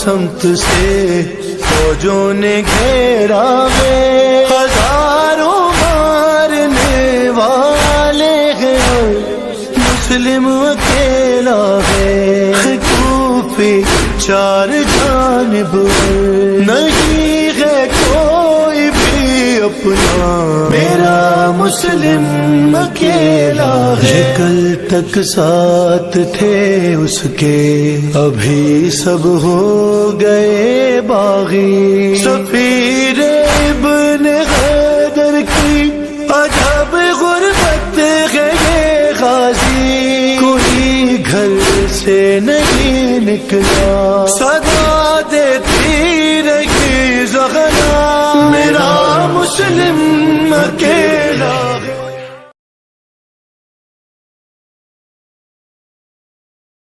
سمت سے فوجوں نے گھیرا ہے، ہزاروں مارنے والے ہیں، مسلم اکیلا ہے، کوفے چار جانب نہیں ہے کوئی بھی اپنا، میرا مسلم اکیلا ہے۔ کل تک ساتھ تھے اس کے ابھی سب ہو گئے باغی، سفیر ابن حیدر کی عجب غربت ہے یہ غازی، کوئی گھر سے نہیں نکلا، صدا